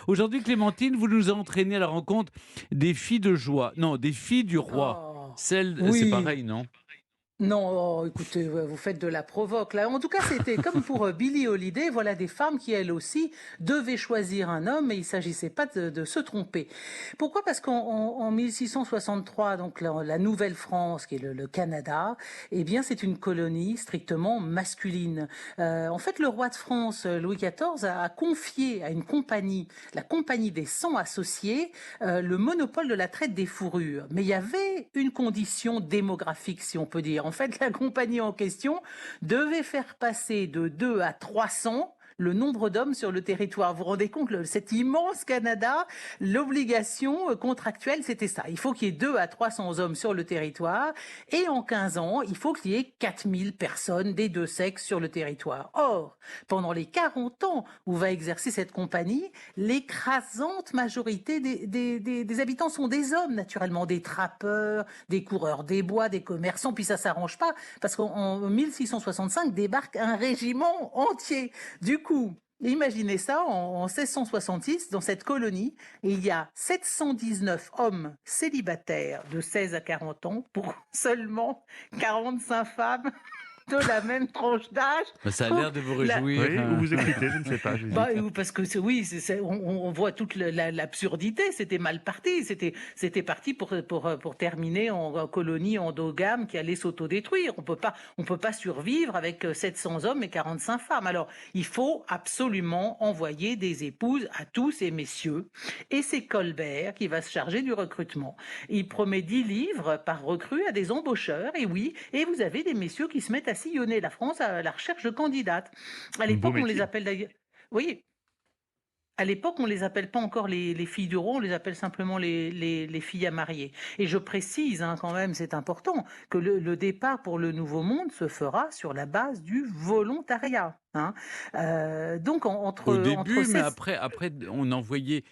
Aujourd'hui, Clémentine, vous nous entraînez à la rencontre des filles de joie. Non, des filles du roi. Oh, C'est oui. pareil, non? Non, oh, écoutez, ouais, vous faites de la provoque là. En tout cas, c'était comme pour Billie Holiday, voilà des femmes qui elles aussi devaient choisir un homme et il s'agissait pas de se tromper. Pourquoi? Parce qu'en 1663, donc la Nouvelle-France, qui est le Canada, eh bien c'est une colonie strictement masculine. En fait, le roi de France, Louis XIV, a confié à une compagnie, la Compagnie des 100 associés, le monopole de la traite des fourrures. Mais il y avait une condition démographique, si on peut dire. En fait, la compagnie en question devait faire passer de 2 à 300 le nombre d'hommes sur le territoire. Vous vous rendez compte, cet immense Canada, l'obligation contractuelle, c'était ça. Il faut qu'il y ait 2 à 300 hommes sur le territoire et en 15 ans, il faut qu'il y ait 4000 personnes des deux sexes sur le territoire. Or, pendant les 40 ans où va exercer cette compagnie, l'écrasante majorité des habitants sont des hommes, naturellement, des trappeurs, des coureurs des bois, des commerçants, puis ça s'arrange pas, parce qu'en 1665 débarque un régiment entier. Du coup, imaginez ça, en 1666, dans cette colonie, il y a 719 hommes célibataires de 16 à 40 ans pour seulement 45 femmes de la même tranche d'âge. Ben, ça a l'air Donc, de vous la, réjouir. Oui, ou vous excitez, je ne sais pas, bah, j'hésite. parce que oui, on voit toute l'absurdité. C'était mal parti. C'était parti pour terminer en colonie endogame qui allait s'autodétruire. On peut pas survivre avec 700 hommes et 45 femmes. Alors, il faut absolument envoyer des épouses à tous ces messieurs. Et c'est Colbert qui va se charger du recrutement. Il promet 10 livres par recrue à des embaucheurs. Et oui, et vous avez des messieurs qui se mettent à sillonner la France à la recherche de candidates. À Un beau l'époque, on les métier. appelle d'ailleurs. Oui, à l'époque, on les appelle pas encore les filles du roi, on les appelle simplement les filles à marier. Et je précise quand même, c'est important, que le départ pour le Nouveau Monde se fera sur la base du volontariat. Donc Au entre début, mais ces... après on envoyait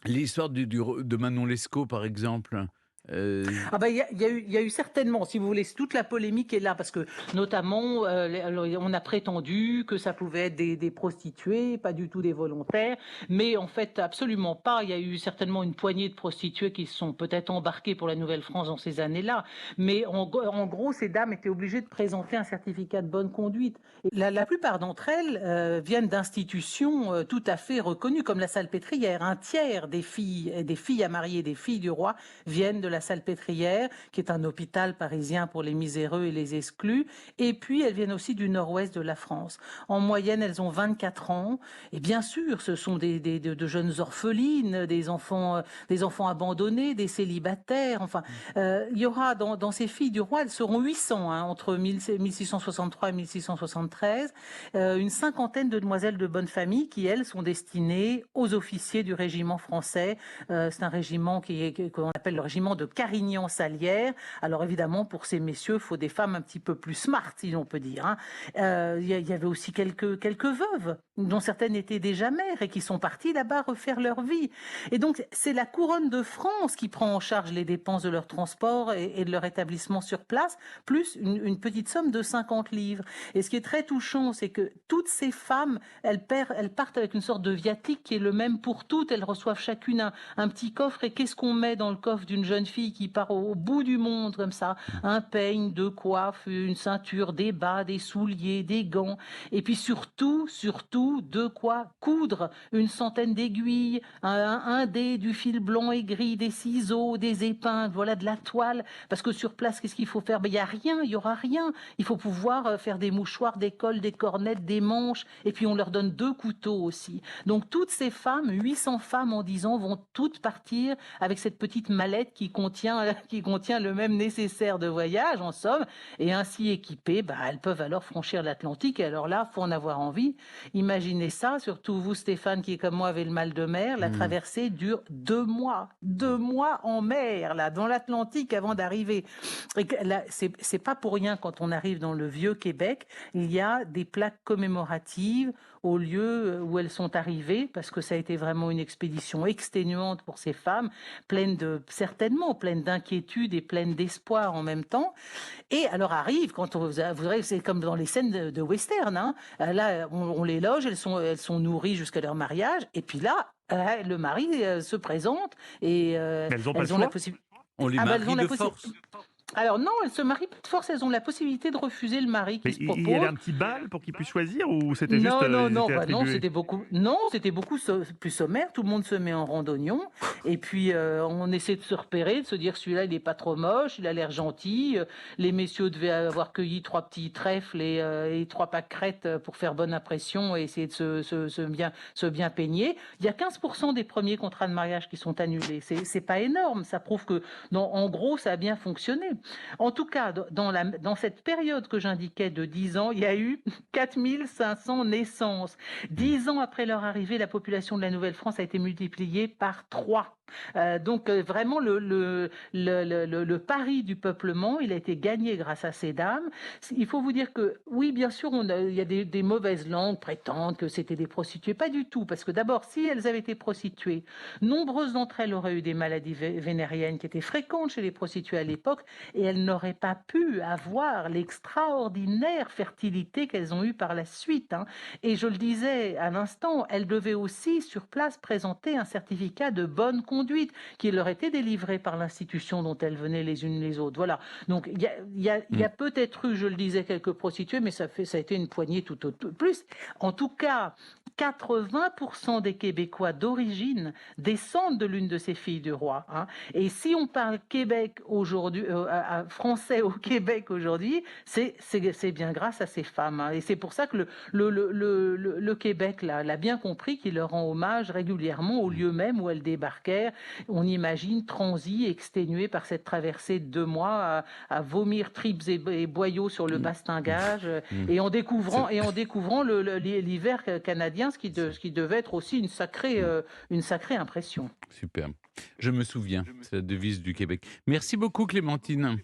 l'histoire de Manon Lescaut, par exemple. Euh, Ah ben il y a eu certainement, si vous voulez, toute la polémique est là parce que notamment alors, on a prétendu que ça pouvait être des prostituées, pas du tout des volontaires, mais en fait absolument pas. Il y a eu certainement une poignée de prostituées qui se sont peut-être embarquées pour la Nouvelle-France dans ces années-là, mais en gros ces dames étaient obligées de présenter un certificat de bonne conduite. Et la plupart d'entre elles viennent d'institutions tout à fait reconnues comme la Salpêtrière. Un tiers des filles à marier, des filles du roi viennent de la Salpêtrière, qui est un hôpital parisien pour les miséreux et les exclus. Et puis, elles viennent aussi du nord-ouest de la France. En moyenne, elles ont 24 ans. Et bien sûr, ce sont de jeunes orphelines, des enfants abandonnés, des célibataires. Enfin, il y aura dans ces filles du roi, elles seront 800 entre 1663 et 1673, une cinquantaine de demoiselles de bonne famille qui, elles, sont destinées aux officiers du régiment français. C'est un régiment qu'on appelle le régiment de Carignan-Salière. Alors évidemment, pour ces messieurs, il faut des femmes un petit peu plus smart, si l'on peut dire. Il y avait aussi quelques veuves, dont certaines étaient déjà mères et qui sont parties là-bas refaire leur vie. Et donc, c'est la couronne de France qui prend en charge les dépenses de leur transport et de leur établissement sur place, plus une petite somme de 50 livres. Et ce qui est très touchant, c'est que toutes ces femmes, elles partent avec une sorte de viatique qui est le même pour toutes. Elles reçoivent chacune un petit coffre. Et qu'est-ce qu'on met dans le coffre d'une jeune fille qui part au bout du monde comme ça? Un peigne, deux coiffes, une ceinture, des bas, des souliers, des gants. Et puis surtout, de quoi coudre une centaine d'aiguilles, un dé, du fil blanc et gris, des ciseaux, des épingles, voilà, de la toile. Parce que sur place, qu'est-ce qu'il faut faire? Il y a rien, il y aura rien. Il faut pouvoir faire des mouchoirs, des cols, des cornettes, des manches. Et puis on leur donne 2 couteaux aussi. Donc toutes ces femmes, 800 femmes en 10 ans, vont toutes partir avec cette petite mallette qui contient le même nécessaire de voyage, en somme, et ainsi équipées, elles peuvent alors franchir l'Atlantique. Et alors là, faut en avoir envie. Imaginez ça, surtout vous, Stéphane, qui comme moi avez le mal de mer. La hmm. traversée dure 2 mois, 2 mois en mer, là, dans l'Atlantique, avant d'arriver. Et là, c'est pas pour rien quand on arrive dans le vieux Québec, il y a des plaques commémoratives au lieu où elles sont arrivées, parce que ça a été vraiment une expédition exténuante pour ces femmes, pleines de, certainement effrayant, pleine d'inquiétude et pleine d'espoir en même temps. Et alors arrive, quand vous verrez, c'est comme dans les scènes de western, hein. Là, on les loge, elles sont nourries jusqu'à leur mariage, et puis là, le mari se présente et Mais elles n'ont pas le elles ont la choix. possibilité. On les Ah bah, elles ont marie la de possibilité. force. Alors non, elles se marient pas de force, elles ont la possibilité de refuser le mari Mais qui se il y avait propose. un petit bal pour qu'ils puissent choisir ou c'était juste Non, non, ils non, étaient bah non, attribués? c'était beaucoup plus sommaire. Tout le monde se met en randonnion et puis on essaie de se repérer, de se dire celui-là il est pas trop moche, il a l'air gentil. Les messieurs devaient avoir cueilli 3 petits trèfles et 3 pâquerettes pour faire bonne impression et essayer de se bien peigner. Il y a 15% des premiers contrats de mariage qui sont annulés. C'est pas énorme. Ça prouve que, en gros, ça a bien fonctionné. En tout cas, dans cette période que j'indiquais de 10 ans, il y a eu 4500 naissances. 10 ans après leur arrivée, la population de la Nouvelle-France a été multipliée par 3. Donc vraiment, le pari du peuplement, il a été gagné grâce à ces dames. Il faut vous dire que, oui, bien sûr, il y a des mauvaises langues prétendent que c'était des prostituées. Pas du tout, parce que d'abord, si elles avaient été prostituées, nombreuses d'entre elles auraient eu des maladies vénériennes qui étaient fréquentes chez les prostituées à l'époque, et elles n'auraient pas pu avoir l'extraordinaire fertilité qu'elles ont eue par la suite, hein. Et je le disais à l'instant, elles devaient aussi, sur place, présenter un certificat de bonne conduite qui leur était délivré par l'institution dont elles venaient les unes les autres. Voilà. Donc il y a peut-être eu, je le disais, quelques prostituées, mais ça a été une poignée tout au plus. En tout cas, 80% des Québécois d'origine descendent de l'une de ces filles du roi, hein. Et si on parle Québec aujourd'hui, français au Québec aujourd'hui, c'est bien grâce à ces femmes, hein. Et c'est pour ça que le Québec l'a bien compris, qu'il leur rend hommage régulièrement au lieu même où elles débarquèrent. On imagine transis, exténués par cette traversée de 2 mois, à vomir tripes et boyaux sur le bastingage, et en découvrant l'hiver canadien, ce qui devait être aussi une sacrée impression. Super. Je me souviens, c'est la devise du Québec. Merci beaucoup Clémentine.